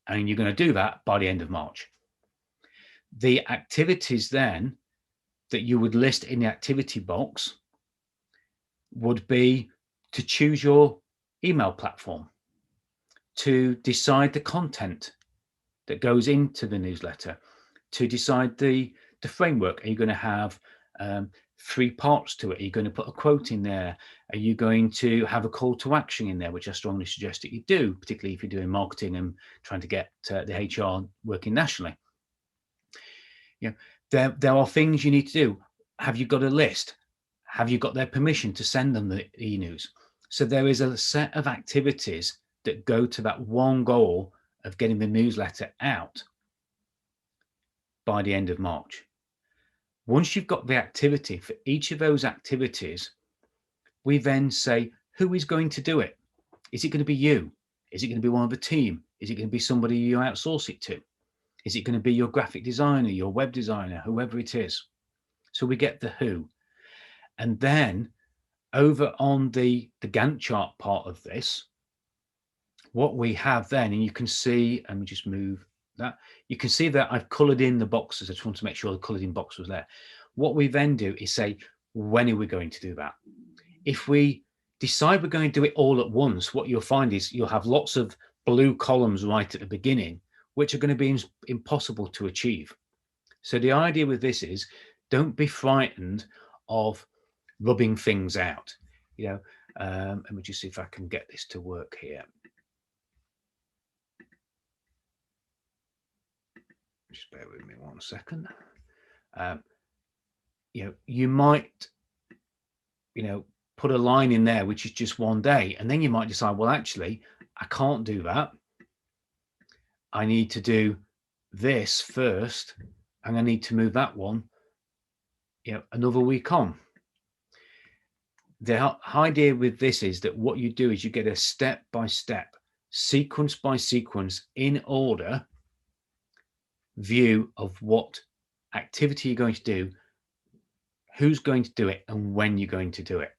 And you're going to do that by the end of March. The activities then that you would list in the activity box would be to choose your email platform, to decide the content that goes into the newsletter, to decide the framework. Are you going to have 3 parts to it? Are you going to put a quote in there? Are you going to have a call to action in there, which I strongly suggest that you do, particularly if you're doing marketing and trying to get the HR working nationally? You know, there are things you need to do. Have you got a list? Have you got their permission to send them the e-news? So there is a set of activities that go to that one goal of getting the newsletter out by the end of March. Once you've got the activity for each of those activities, we then say, who is going to do it? Is it going to be you? Is it going to be one of the team? Is it going to be somebody you outsource it to? Is it going to be your graphic designer, your web designer, whoever it is? So we get the who. And then over on the Gantt chart part of this, what we have then, and you can see, and we just move that, you can see that I've colored in the boxes. I just want to make sure the colored in box was there. What we then do is say, when are we going to do that? If we decide we're going to do it all at once, what you'll find is you'll have lots of blue columns right at the beginning, which are going to be impossible to achieve. So the idea with this is, don't be frightened of rubbing things out. You know, let me just see if I can get this to work here. Just bear with me 1 second. You know, you might, you know, put a line in there, which is just 1 day. And then you might decide, well, actually, I can't do that. I need to do this first, and I need to move that one, another week on. The idea with this is that what you do is you get a step-by-step, sequence by sequence, in order view of what activity you're going to do, who's going to do it, and when you're going to do it.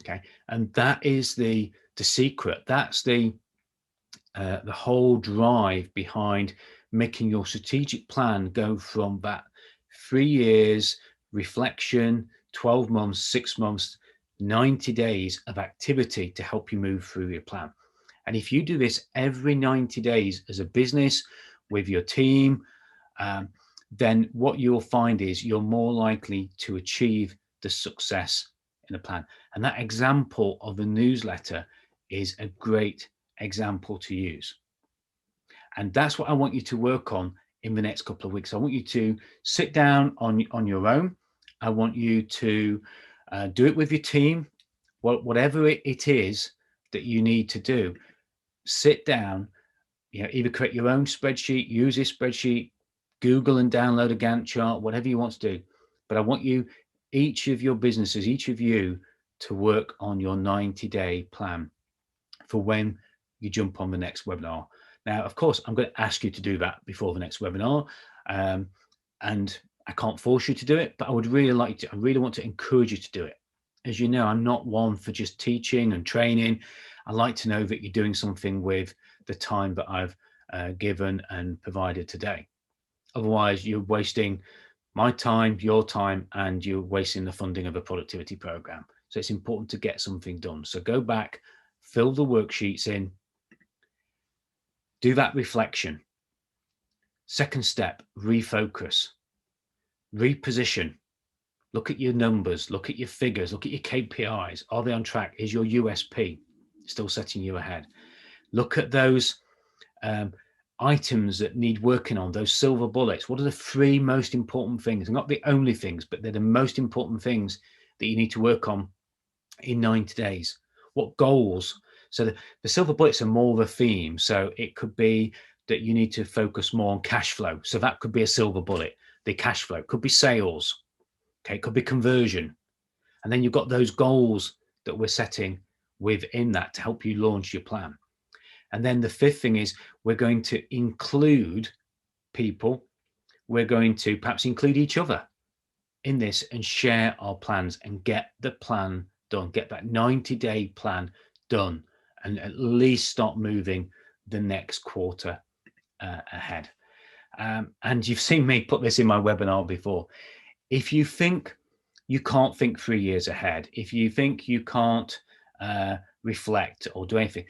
Okay, and that is the secret. That's the whole drive behind making your strategic plan go from that 3 years reflection, 12 months, 6 months, 90 days of activity to help you move through your plan. And if you do this every 90 days as a business with your team, then what you'll find is you're more likely to achieve the success in the plan. And that example of the newsletter is a great example to use. And that's what I want you to work on in the next couple of weeks. I want you to sit down on your own. I want you to do it with your team, whatever it is that you need to do. Sit down, either create your own spreadsheet, use this spreadsheet, Google and download a Gantt chart, whatever you want to do. But I want you, each of your businesses, each of you, to work on your 90-day plan for when you jump on the next webinar. Now, of course, I'm going to ask you to do that before the next webinar. And I can't force you to do it, but I would really like to, I really want to encourage you to do it. As you know, I'm not one for just teaching and training. I like to know that you're doing something with the time that I've given and provided today. Otherwise, you're wasting my time, your time, and you're wasting the funding of a productivity program. So it's important to get something done. So go back, fill the worksheets in, do that reflection. Second step, refocus, reposition. Look at your numbers, look at your figures, look at your KPIs. Are they on track? Is your USP still setting you ahead? Look at those items that need working on, those silver bullets. What are the 3 most important things? Not the only things, but they're the most important things that you need to work on in 90 days. What goals? So the silver bullets are more of a theme. So it could be that you need to focus more on cash flow. So that could be a silver bullet. The cash flow could be sales. Okay, it could be conversion. And then you've got those goals that we're setting within that to help you launch your plan. And then the 5th thing is we're going to include people. We're going to perhaps include each other in this and share our plans and get the plan done, get that 90-day plan done, and at least start moving the next quarter ahead. And you've seen me put this in my webinar before. If you think you can't think 3 years ahead, if you think you can't reflect or do anything,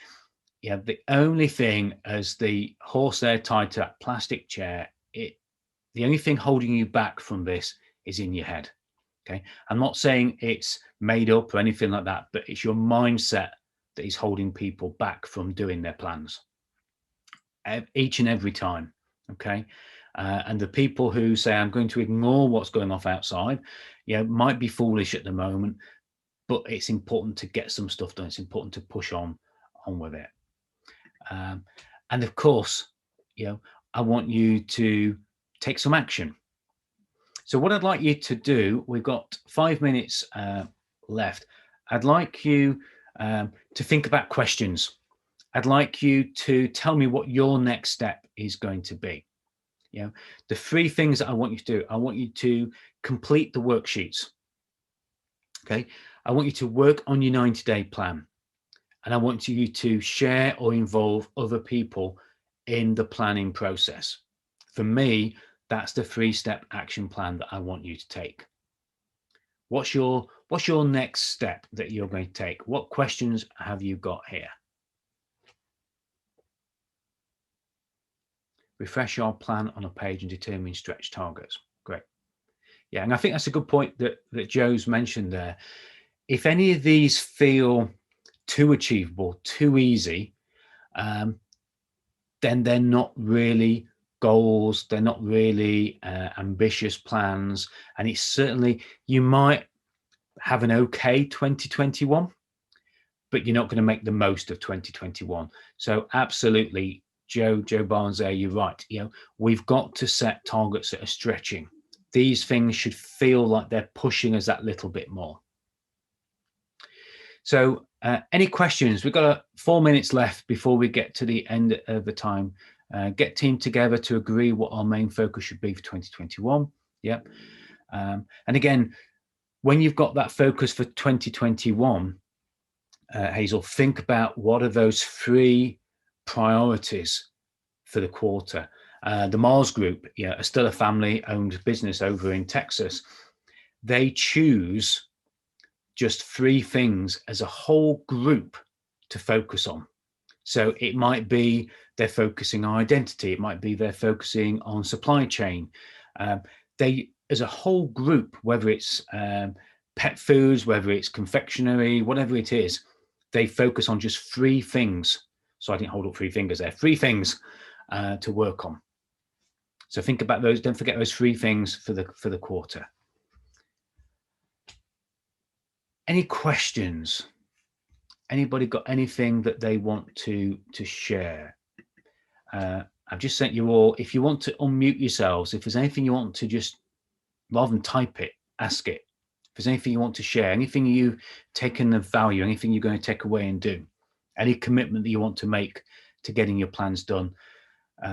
the only thing, as the horse there tied to that plastic chair, the only thing holding you back from this is in your head. Okay, I'm not saying it's made up or anything like that, but it's your mindset that is holding people back from doing their plans each and every time. Okay, and the people who say I'm going to ignore what's going off outside, might be foolish at the moment, but it's important to get some stuff done. It's important to push on with it. And of course, I want you to take some action. So what I'd like you to do, we've got 5 minutes left. I'd like you to think about questions. I'd like you to tell me what your next step is going to be. The 3 things that I want you to do. I want you to complete the worksheets. Okay. I want you to work on your 90-day plan. And I want you to share or involve other people in the planning process. For me, that's the 3-step action plan that I want you to take. What's your next step that you're going to take? What questions have you got here? Refresh your plan on a page and determine stretch targets. Great. Yeah, and I think that's a good point that Joe's mentioned there. If any of these feel too achievable, too easy, then they're not really goals. They're not really ambitious plans. And it's certainly, you might have an okay 2021, but you're not going to make the most of 2021. So absolutely Joe Barnes there, you're right. We've got to set targets that are stretching. These things should feel like they're pushing us that little bit more. So any questions? We've got 4 minutes left before we get to the end of the time. Get team together to agree what our main focus should be for 2021. Yep. And again, when you've got that focus for 2021, Hazel, think about what are those 3 priorities for the quarter. The Mars Group, are still a family-owned business over in Texas. They choose just 3 things as a whole group to focus on. So it might be they're focusing on identity. It might be they're focusing on supply chain. They, as a whole group, whether it's pet foods, whether it's confectionery, whatever it is, they focus on just 3 things. So I didn't hold up 3 fingers there. 3 things to work on. So think about those. Don't forget those 3 things for the quarter. Any questions? Anybody got anything that they want to share? I've just sent you all. If you want to unmute yourselves, if there's anything you want to just, rather than type it, ask it. If there's anything you want to share, anything you've taken of value, anything you're going to take away and do, any commitment that you want to make to getting your plans done.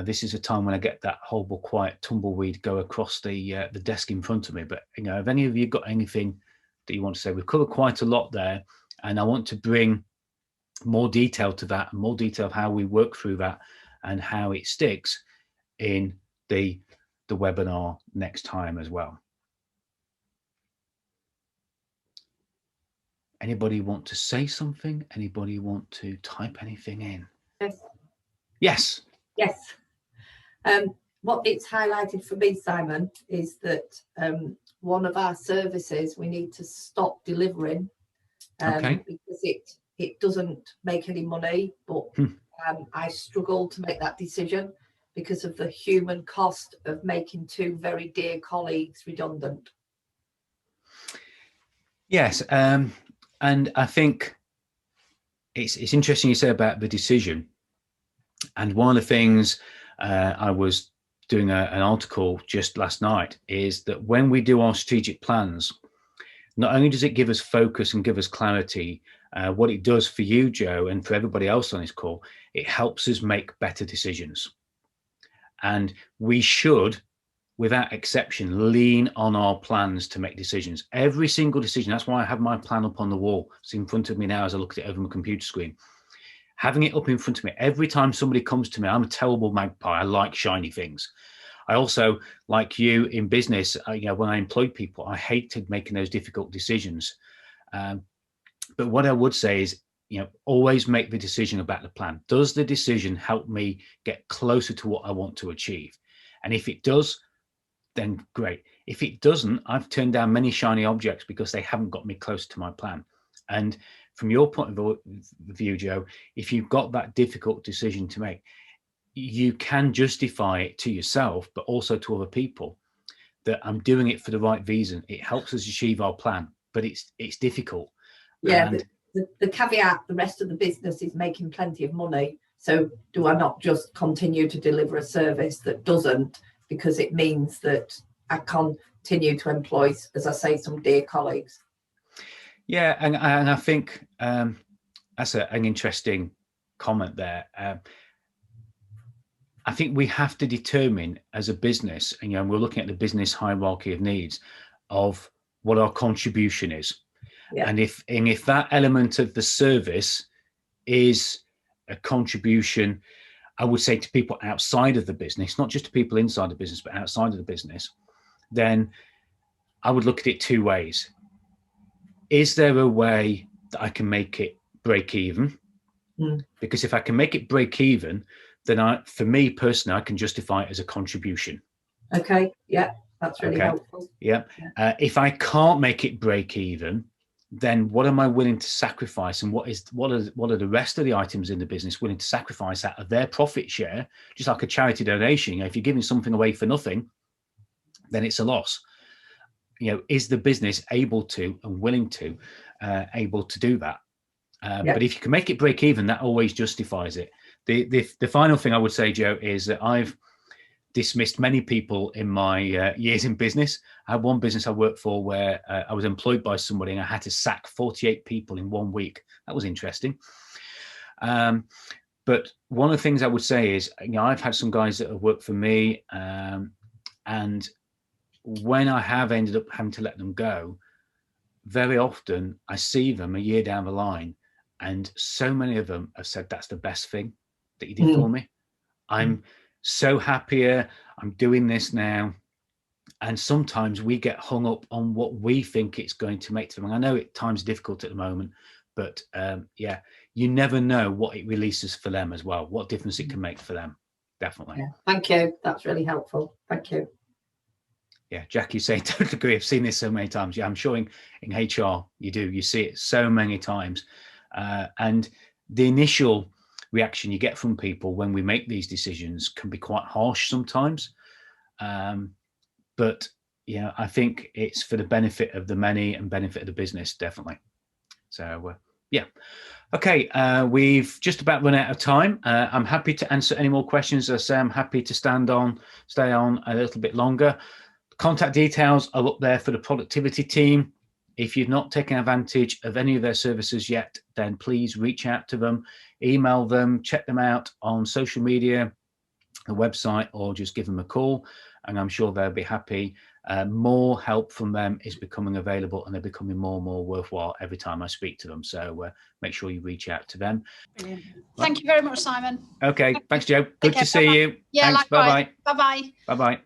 This is a time when I get that horrible quiet tumbleweed go across the desk in front of me. But have any of you got anything that you want to say? We've covered quite a lot there, and I want to bring more detail to that, and more detail of how we work through that and how it sticks in the webinar next time as well. Anybody want to say something? Anybody want to type anything in?
Yes.
Yes.
Yes. What it's highlighted for me, Simon, is that one of our services we need to stop delivering because it doesn't make any money, but I struggle to make that decision because of the human cost of making 2 very dear colleagues redundant.
Yes, and I think it's interesting you say about the decision. And one of the things I was doing an article just last night is that when we do our strategic plans, not only does it give us focus and give us clarity, what it does for you, Joe, and for everybody else on this call, it helps us make better decisions. And we should, without exception, lean on our plans to make decisions. Every single decision. That's why I have my plan up on the wall. It's in front of me now as I look at it over my computer screen. Having it up in front of me, every time somebody comes to me, I'm a terrible magpie. I like shiny things. I also, like you in business, when I employ people, I hated making those difficult decisions. But what I would say is, always make the decision about the plan. Does the decision help me get closer to what I want to achieve? And if it does, then great. If it doesn't, I've turned down many shiny objects because they haven't got me close to my plan. And from your point of view, Joe, if you've got that difficult decision to make, you can justify it to yourself, but also to other people, that I'm doing it for the right reason. It helps us achieve our plan, but it's difficult.
Yeah, the caveat, the rest of the business is making plenty of money. So do I not just continue to deliver a service that doesn't, because it means that I continue to employ, as I say, some dear colleagues?
Yeah, and I think that's an interesting comment there. I think we have to determine as a business, and we're looking at the business hierarchy of needs, of what our contribution is. Yeah. And if that element of the service is a contribution, I would say, to people outside of the business, not just to people inside the business, but outside of the business, then I would look at it 2 ways. Is there a way that I can make it break even? Because if I can make it break even, then for me personally, I can justify it as a contribution.
Okay. Yeah, that's really helpful.
Yeah. If I can't make it break even, then what am I willing to sacrifice, and what are the rest of the items in the business willing to sacrifice out of their profit share? Just like a charity donation, if you're giving something away for nothing, then it's a loss. Is the business able to and willing to able to do that? But if you can make it break even, that always justifies it. The final thing I would say, Joe, is that I've dismissed many people in my years in business. I had one business I worked for where I was employed by somebody and I had to sack 48 people in 1 week. That was interesting. But one of the things I would say is, I've had some guys that have worked for me, and when I have ended up having to let them go, very often I see them a year down the line, and so many of them have said, that's the best thing that you did for me. I'm so happier. I'm doing this now. And sometimes we get hung up on what we think it's going to make to them. And I know at times difficult at the moment, but yeah, you never know what it releases for them as well, what difference it can make for them. Definitely.
Yeah, thank you. That's really helpful. Thank you.
Yeah, Jack, you say totally agree. I've seen this so many times. Yeah, I'm sure in HR you see it so many times. And the initial reaction you get from people when we make these decisions can be quite harsh sometimes. But yeah, I think it's for the benefit of the many and benefit of the business, definitely. So yeah. Okay, we've just about run out of time. I'm happy to answer any more questions. As I say, I'm happy to stay on a little bit longer. Contact details are up there for the productivity team. If you've not taken advantage of any of their services yet, then please reach out to them, email them, check them out on social media, the website, or just give them a call, and I'm sure they'll be happy. More help from them is becoming available, and they're becoming more and more worthwhile every time I speak to them. So make sure you reach out to them.
Brilliant. Thank you very much, Simon.
Okay, thanks, Joe. Good to see you.
Yeah,
thanks.
likewise.
Bye-bye.
Bye-bye.
Bye-bye.